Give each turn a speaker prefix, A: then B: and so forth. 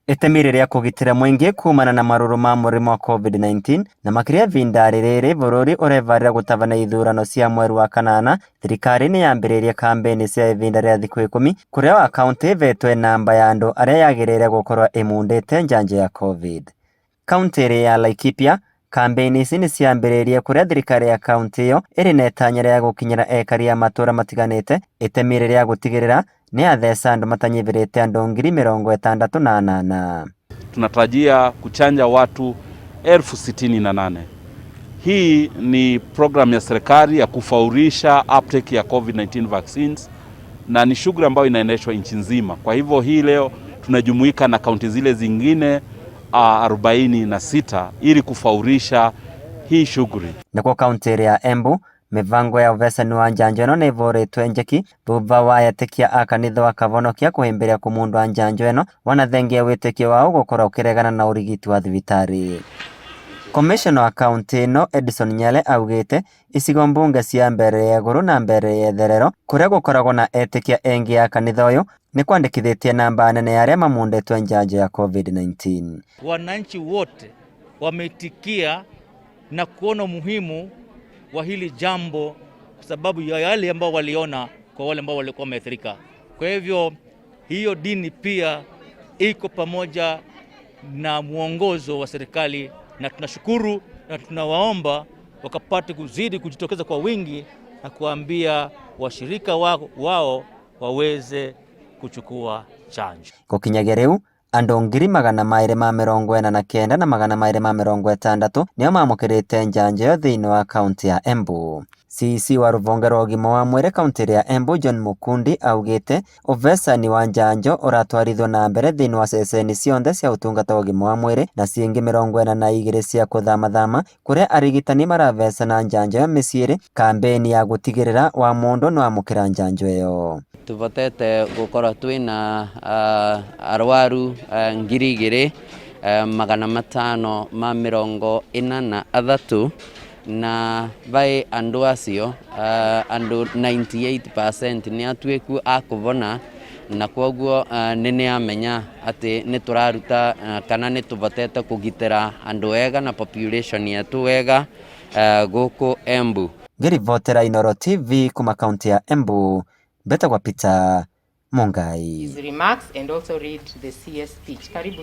A: Itemi riria kugitira mwingi kumana na maruru ma murimu wa COVID-19 na makiria vindari riri bururi urevarira gutabana ithurano cia mweri wa kanana. Thirikari ni yambiririe kambeni cia ivinda ria thiku 10 kuria wa kaunti ivetwe namba ya andu aria yagirire gukorwa imundite njanjo ya COVID. Kaunti iri ya Laikipia, kambeni ici ni ciambiririe kuria thirikari ya kaunti iyo iri na itanya ria gukinyira ekari a matura matiganite. Itemi riria gutigirira ni atheca andu matanyivirite andu 68,000.
B: Tunatarajia kuchanja watu 68,000. Hii ni program ya serikali ya kufaurisha uptake ya COVID-19 vaccines na ni shughuli ambayo inaendeshwa nchi nzima. Kwa hivyo hii leo tunajumuika na kaunti zile zingine 46 ili kufaurisha hii shughuli.
A: Na kwa kaunti ya Embu, mivango ya uvesani wa njanjo ino nivoritwe njeki thutha wa etekia a kanitha wa Kavonokia kuhimbiria kumundwa njanjo ino wanathengia witikio wao gukorwo ukiregana na urigiti wa thibitari. Komishona wa kaunti ino Edison Nyale augite icigo mbunge cia mbere ya iguru na mbere ya itherero kuria gukoragwo na etikia engi a kanitha uyu ni kwandikithitie namba nene ya aria mamunditwe njanjo ya COVID-19.
C: Wananchi wote wametikia na kuona muhimu wa hili jambo kwa sababu ya yale ambao waliona kwa wale ambao walikuwa wameathirika. Kwa hivyo hiyo dini pia iko pamoja na muongozo wa serikali, na tunashukuru na tunawaomba wakapate kuzidi kujitokeza kwa wingi na kuambia washirika wao waweze kuchukua chanjo.
A: Gukinyagia riu andu 249 na 260 nio mamukirite njanjo yo thiini wa kaunti ya Embu. CC wa ruvonge rwa ugima wa mwiri kaunti ya Embu John Mukundi augite uvesani wa njanjo uratwarithwo na mbere thiini wa ceceni cionthe cia utungata wa ugima wa mwiri na ciingi 42 cia kuthamathama kuria arigitani maravecana njanjo ya miciiri. Kambeni ya gutigirira wa mundu no amukira njanjo iyo.
D: Tuvotete gukorwa twina arwaru 2,543 na vai andu acio andu 98% ni atweku akuvona, na kwoguo nene amenya ati ni turaruta kana ni tuvotete kugitira andu wega na population yetu wega guku Embu.
A: Ngirivotera Inooro TV kuma kaunti ya Embu, Beta kwa Peter Mungai.
E: His remarks and also read the CS speech. Karibu.